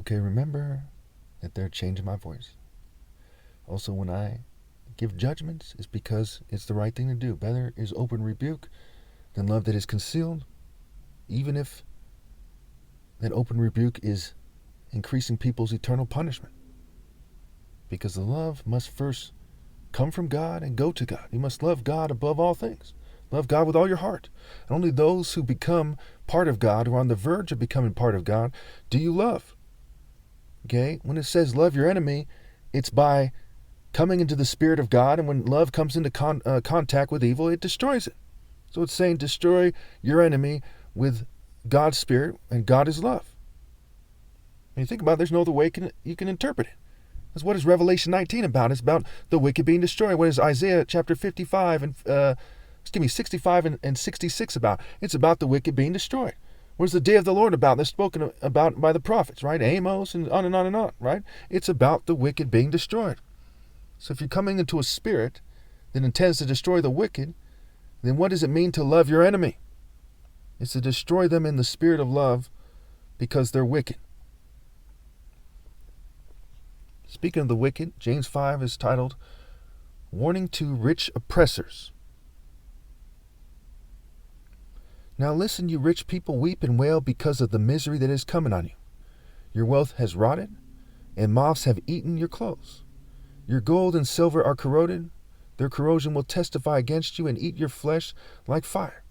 Okay, remember that they're changing my voice. Also, when I give judgments, it's because it's the right thing to do. Better is open rebuke than love that is concealed, even if that open rebuke is increasing people's eternal punishment. Because the love must first come from God and go to God. You must love God above all things. Love God with all your heart. And only those who become part of God, or on the verge of becoming part of God, do you love. Okay? When it says love your enemy, it's by coming into the Spirit of God, and when love comes into contact with evil, it destroys it. So it's saying destroy your enemy with God's Spirit, and God is love. When you think about it, there's no other way you can interpret it. That's what is Revelation 19 about. It's about the wicked being destroyed. What is Isaiah chapter 65 and 65 and 66 about? It's about the wicked being destroyed. What is the day of the Lord about? That's spoken about by the prophets, right? Amos and on and on and on, right? It's about the wicked being destroyed. So if you're coming into a spirit that intends to destroy the wicked, then what does it mean to love your enemy? It's to destroy them in the spirit of love because they're wicked. Speaking of the wicked, James 5 is titled, Warning to Rich Oppressors. Now listen, you rich people, weep and wail because of the misery that is coming on you. Your wealth has rotted, and moths have eaten your clothes. Your gold and silver are corroded. Their corrosion will testify against you and eat your flesh like fire.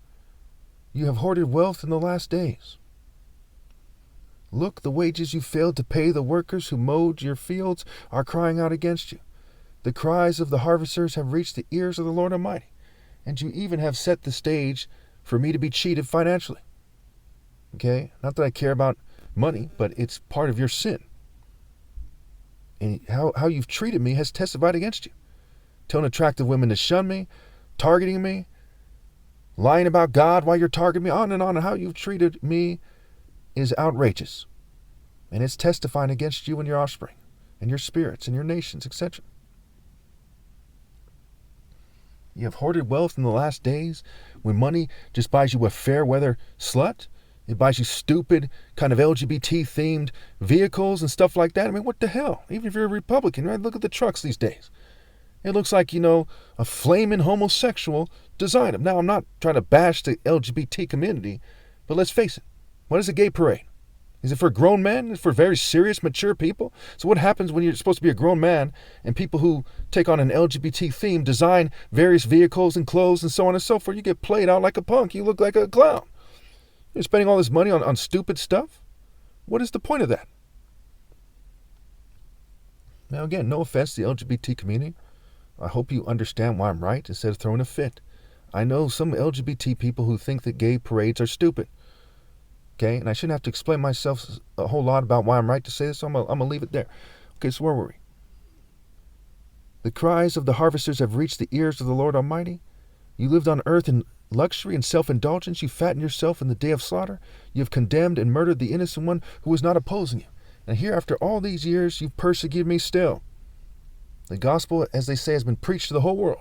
You have hoarded wealth in the last days. Look, the wages you failed to pay the workers who mowed your fields are crying out against you. The cries of the harvesters have reached the ears of the Lord Almighty, and you even have set the stage for me to be cheated financially. Okay? Not that I care about money, but it's part of your sin. And how you've treated me has testified against you. Telling attractive women to shun me, targeting me, lying about God while you're targeting me, on. And how you've treated me is outrageous. And it's testifying against you and your offspring, and your spirits, and your nations, etc. You have hoarded wealth in the last days when money just buys you a fair weather slut. It buys you stupid kind of LGBT-themed vehicles and stuff like that. I mean, what the hell? Even if you're a Republican, right? Look at the trucks these days. It looks like, a flaming homosexual design. Now, I'm not trying to bash the LGBT community, but let's face it. What is a gay parade? Is it for grown men? Is it for very serious, mature people? So what happens when you're supposed to be a grown man and people who take on an LGBT theme design various vehicles and clothes and so on and so forth? You get played out like a punk. You look like a clown. You're spending all this money on stupid stuff? What is the point of that? Now, again, no offense to the LGBT community. I hope you understand why I'm right instead of throwing a fit. I know some LGBT people who think that gay parades are stupid. Okay, and I shouldn't have to explain myself a whole lot about why I'm right to say this, so I'm going to leave it there. Okay, so where were we? The cries of the harvesters have reached the ears of the Lord Almighty. You lived on earth in luxury and self-indulgence. You fattened yourself in the day of slaughter. You have condemned and murdered the innocent one who was not opposing you. And here, after all these years, you've persecuted me still. The gospel, as they say, has been preached to the whole world.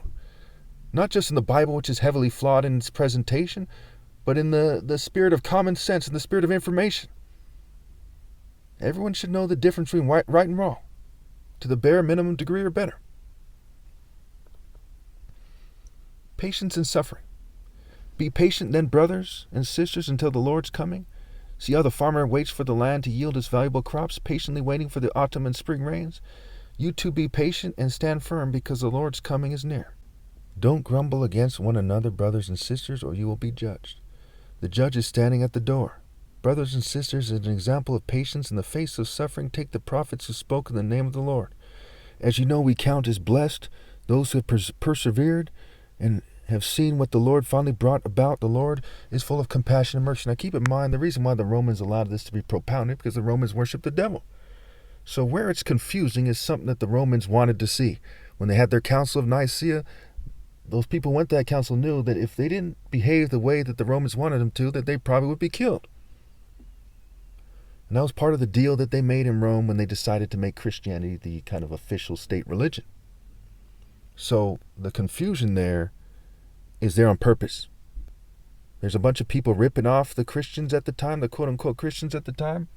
Not just in the Bible, which is heavily flawed in its presentation, but in the spirit of common sense and the spirit of information. Everyone should know the difference between right and wrong, to the bare minimum degree or better. Patience and suffering. Be patient then, brothers and sisters, until the Lord's coming. See how the farmer waits for the land to yield its valuable crops, patiently waiting for the autumn and spring rains. You too be patient and stand firm, because the Lord's coming is near. Don't grumble against one another, brothers and sisters, or you will be judged. The judge is standing at the door. Brothers and sisters, as an example of patience in the face of suffering, take the prophets who spoke in the name of the Lord. As you know, we count as blessed those who have persevered and have seen what the Lord finally brought about. The Lord is full of compassion and mercy. Now keep in mind, the reason why the Romans allowed this to be propounded, because the Romans worship the devil. So where it's confusing is something that the Romans wanted to see. When they had their Council of Nicaea, those people who went to that council knew that if they didn't behave the way that the Romans wanted them to, that they probably would be killed. And that was part of the deal that they made in Rome when they decided to make Christianity the kind of official state religion. So the confusion there is there on purpose. There's a bunch of people ripping off the Christians at the time, the quote-unquote Christians at the time,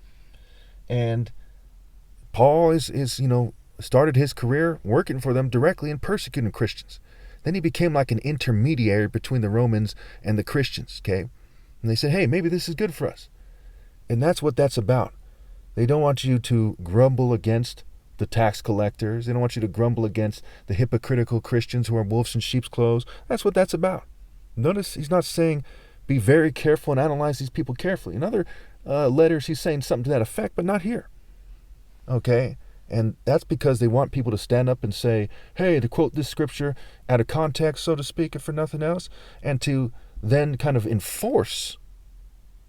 and Paul is started his career working for them directly and persecuting Christians. Then he became like an intermediary between the Romans and the Christians, okay? And they said, hey, maybe this is good for us. And that's what that's about. They don't want you to grumble against the tax collectors. They don't want you to grumble against the hypocritical Christians who are wolves in sheep's clothes. That's what that's about. Notice he's not saying be very careful and analyze these people carefully. In other letters, he's saying something to that effect, but not here. Okay? And that's because they want people to stand up and say, hey, to quote this scripture out of context, so to speak, if for nothing else, and to then kind of enforce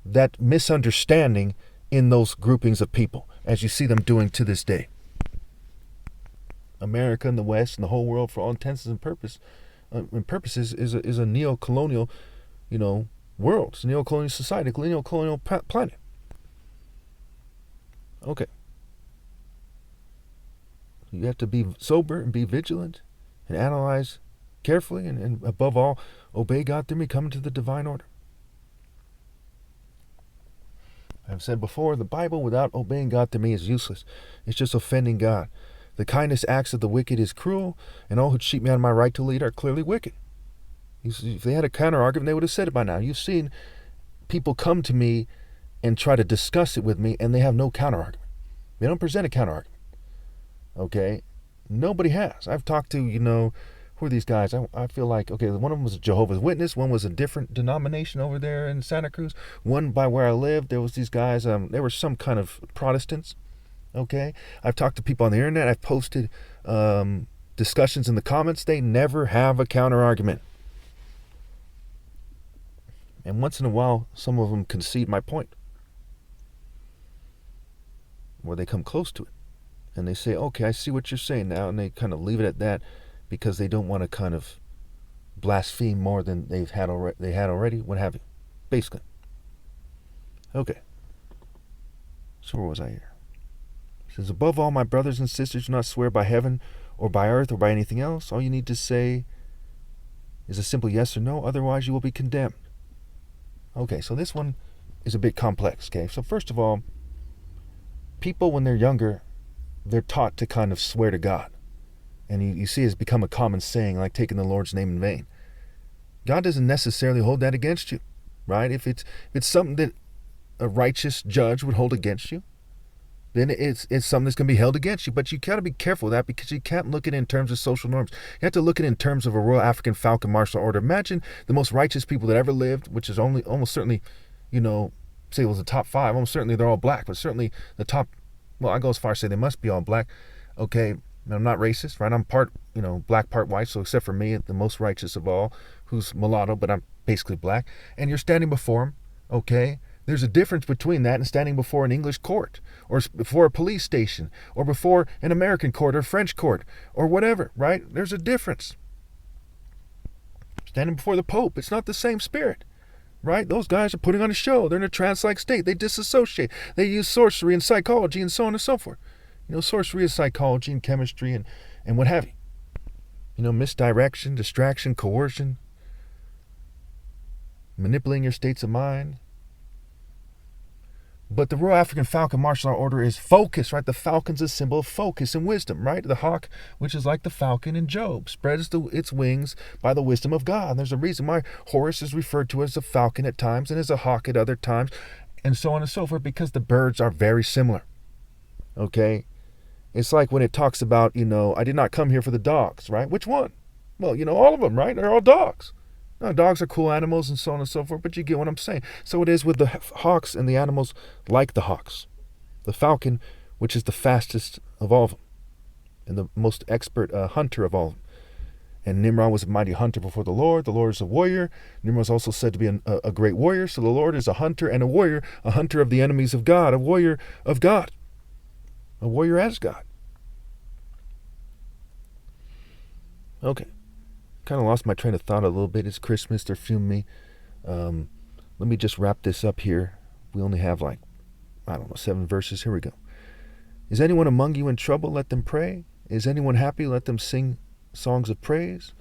that misunderstanding in those groupings of people, as you see them doing to this day. America and the West and the whole world, for all intents and purposes, is a neo-colonial, world. It's a neo-colonial society, a neo-colonial planet. Okay. You have to be sober and be vigilant and analyze carefully and above all, obey God through me, come into the divine order. I've said before, the Bible without obeying God through me is useless. It's just offending God. The kindest acts of the wicked is cruel, and all who cheat me out of my right to lead are clearly wicked. If they had a counter-argument, they would have said it by now. You've seen people come to me and try to discuss it with me, and they have no counter-argument. They don't present a counter-argument. Okay? Nobody has. I've talked to, who are these guys? I feel like, okay, one of them was a Jehovah's Witness. One was a different denomination over there in Santa Cruz. One by where I lived, there was these guys. They were some kind of Protestants. Okay? I've talked to people on the internet. I've posted discussions in the comments. They never have a counter-argument. And once in a while, some of them concede my point. Or they come close to it. And they say, okay, I see what you're saying now. And they kind of leave it at that because they don't want to kind of blaspheme more than they had already, what have you. Basically. Okay. So where was I here? It says, above all, my brothers and sisters, do not swear by heaven or by earth or by anything else. All you need to say is a simple yes or no. Otherwise, you will be condemned. Okay, so this one is a bit complex, okay? So first of all, people when they're younger, they're taught to kind of swear to God. And you see it's become a common saying, like taking the Lord's name in vain. God doesn't necessarily hold that against you, right? If it's something that a righteous judge would hold against you, then it's something that's going to be held against you. But you got to be careful of that because you can't look at it in terms of social norms. You have to look at it in terms of a Royal African Falcon Martial Order. Imagine the most righteous people that ever lived, which is almost certainly, say it was the top 5. Almost certainly they're all black, but certainly the top, well, I go as far as say they must be all black. Okay, I'm not racist, right? I'm part, black, part white. So except for me, the most righteous of all, who's mulatto, but I'm basically black. And you're standing before him, okay? There's a difference between that and standing before an English court or before a police station or before an American court or French court or whatever, right? There's a difference. Standing before the Pope, it's not the same spirit, right? Those guys are putting on a show. They're in a trance-like state. They disassociate. They use sorcery and psychology and so on and so forth. Sorcery is psychology and chemistry and what have you. Misdirection, distraction, coercion, manipulating your states of mind. But the Royal African Falcon Martial Art Order is focus, right? The falcon's a symbol of focus and wisdom, right? The hawk, which is like the falcon in Job, spreads its wings by the wisdom of God. And there's a reason why Horus is referred to as a falcon at times and as a hawk at other times, and so on and so forth, because the birds are very similar. Okay? It's like when it talks about, I did not come here for the dogs, right? Which one? Well, all of them, right? They're all dogs. No, dogs are cool animals and so on and so forth, but you get what I'm saying. So it is with the hawks and the animals like the hawks. The falcon, which is the fastest of all of them and the most expert hunter of all of them. And Nimrod was a mighty hunter before the Lord. The Lord is a warrior. Nimrod is also said to be a great warrior. So the Lord is a hunter and a warrior, a hunter of the enemies of God, a warrior of God, a warrior as God. Okay. Kind of lost my train of thought a little bit. It's Christmas. They're filming me. Let me just wrap this up here. We only have 7 verses. Here we go. Is anyone among you in trouble? Let them pray. Is anyone happy? Let them sing songs of praise.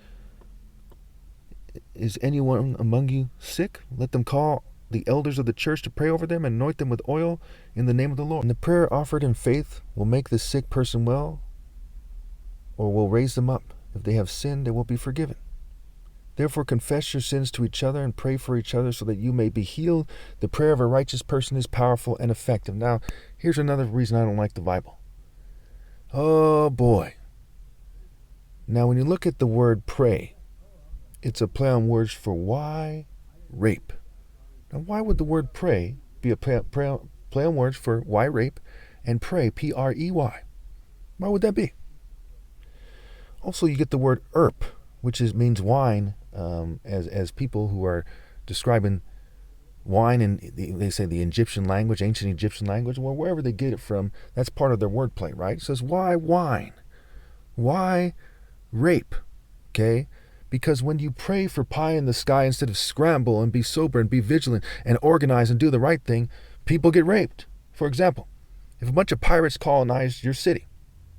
Is anyone among you sick? Let them call the elders of the church to pray over them and anoint them with oil in the name of the Lord. And the prayer offered in faith will make the sick person well, or will raise them up. If they have sinned, they will be forgiven. Therefore, confess your sins to each other and pray for each other so that you may be healed. The prayer of a righteous person is powerful and effective. Now, here's another reason I don't like the Bible. Oh, boy. Now, when you look at the word pray, it's a play on words for why rape. Now, why would the word pray be a play on words for why rape and pray, P-R-E-Y? Why would that be? Also, you get the word erp, which means wine, as people who are describing wine in, they say, the Egyptian language, ancient Egyptian language, well, wherever they get it from, that's part of their wordplay, right? It says, why wine? Why rape? Okay? Because when you pray for pie in the sky instead of scramble and be sober and be vigilant and organize and do the right thing, people get raped. For example, if a bunch of pirates colonize your city,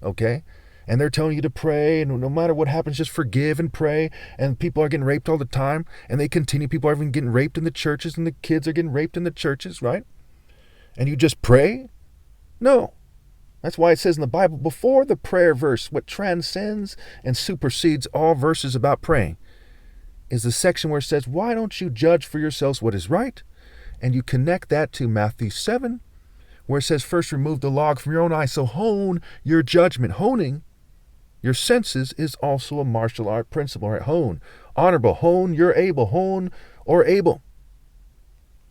okay, and they're telling you to pray, and no matter what happens, just forgive and pray, and people are getting raped all the time, and they continue, people are even getting raped in the churches, and the kids are getting raped in the churches, right? And you just pray? No. That's why it says in the Bible, before the prayer verse, what transcends and supersedes all verses about praying is the section where it says, why don't you judge for yourselves what is right? And you connect that to Matthew 7, where it says, first remove the log from your own eye. So hone your judgment. Honing your senses is also a martial art principle, right? Hone, honorable, hone, you're able, hone or able.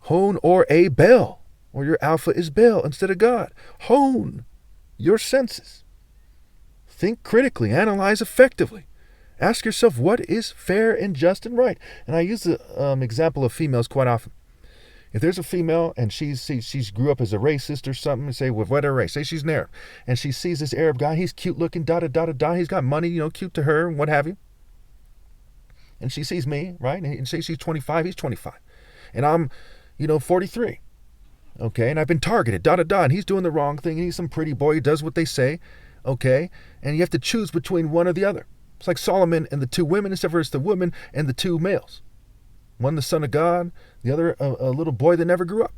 Hone or a Baal, or your alpha is Baal instead of God. Hone your senses. Think critically, analyze effectively. Ask yourself what is fair and just and right. And I use the example of females quite often. If there's a female and she's grew up as a racist or something, and say, with whatever race, say she's an Arab, and she sees this Arab guy, he's cute looking, he's got money, cute to her, and what have you. And she sees me, right? And say she's 25, he's 25. And I'm, 43. Okay, and I've been targeted, and he's doing the wrong thing, and he's some pretty boy, he does what they say, okay? And you have to choose between one or the other. It's like Solomon and the two women, except for it's the woman and the two males. One the son of God, the other a little boy that never grew up.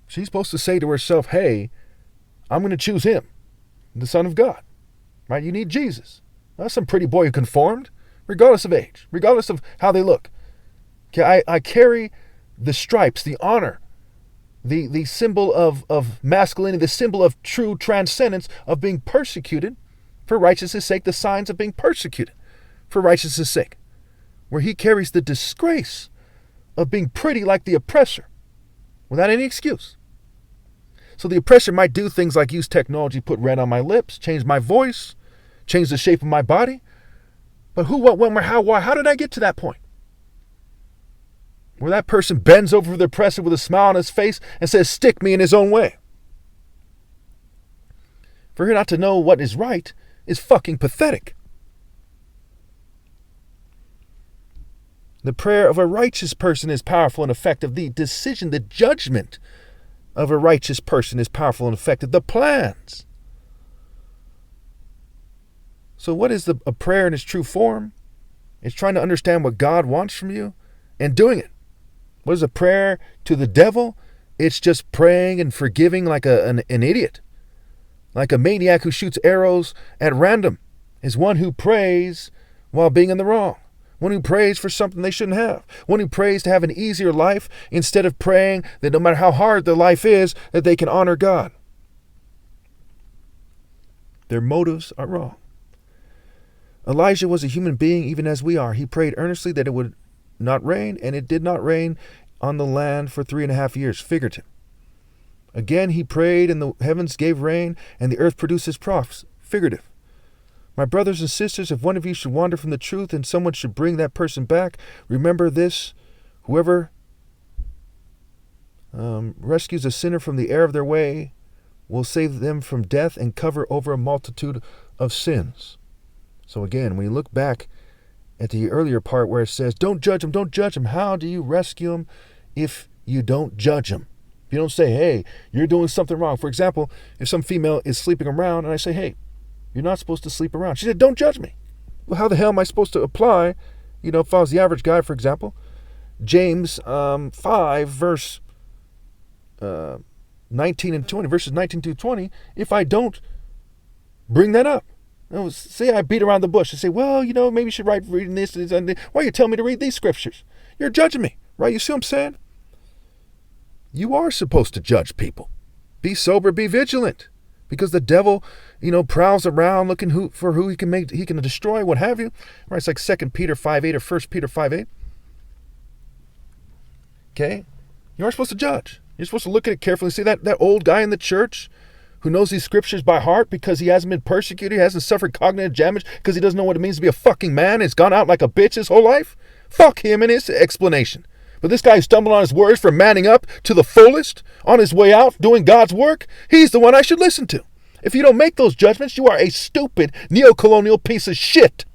She's supposed to say to herself, hey, I'm going to choose him, the son of God. Right? You need Jesus. Not some pretty boy who conformed, regardless of age, regardless of how they look. Okay, I carry the stripes, the honor, the symbol of masculinity, the symbol of true transcendence of being persecuted for righteousness' sake, the signs of being persecuted for righteousness' sake, where he carries the disgrace of being pretty like the oppressor without any excuse. So the oppressor might do things like use technology, put red on my lips, change my voice, change the shape of my body. But who, what, when, where, how, why? How did I get to that point? Where that person bends over the oppressor with a smile on his face and says, stick me in his own way. For her not to know what is right is fucking pathetic. The prayer of a righteous person is powerful and effective. The decision, the judgment of a righteous person is powerful and effective. The plans. So what is a prayer in its true form? It's trying to understand what God wants from you and doing it. What is a prayer to the devil? It's just praying and forgiving like an idiot. Like a maniac who shoots arrows at random is one who prays while being in the wrong. One who prays for something they shouldn't have. One who prays to have an easier life instead of praying that no matter how hard their life is, that they can honor God. Their motives are wrong. Elijah was a human being even as we are. He prayed earnestly that it would not rain, and it did not rain on the land for 3.5 years, figurative. Again he prayed, and the heavens gave rain, and the earth produced its crops, figurative. My brothers and sisters, if one of you should wander from the truth and someone should bring that person back, remember this: whoever rescues a sinner from the error of their way will save them from death and cover over a multitude of sins. So again, when you look back at the earlier part where it says, don't judge them, how do you rescue them if you don't judge them? If you don't say, hey, you're doing something wrong. For example, if some female is sleeping around and I say, hey, you're not supposed to sleep around. She said, don't judge me. Well, how the hell am I supposed to apply, if I was the average guy, for example, James 5, verse 19 and 20, verses 19 to 20, if I don't bring that up. Say I beat around the bush and say, well, maybe you should write reading this and this. Why are you telling me to read these scriptures? You're judging me, right? You see what I'm saying? You are supposed to judge people. Be sober, be vigilant. Because the devil, prowls around looking for who he can destroy, what have you. Right? It's like 2 Peter 5:8 or 1 Peter 5:8. Okay? You aren't supposed to judge. You're supposed to look at it carefully. See that old guy in the church who knows these scriptures by heart because he hasn't been persecuted, he hasn't suffered cognitive damage because he doesn't know what it means to be a fucking man, has gone out like a bitch his whole life? Fuck him and his explanation. But this guy who stumbled on his words for manning up to the fullest, on his way out, doing God's work, he's the one I should listen to. If you don't make those judgments, you are a stupid, neo-colonial piece of shit.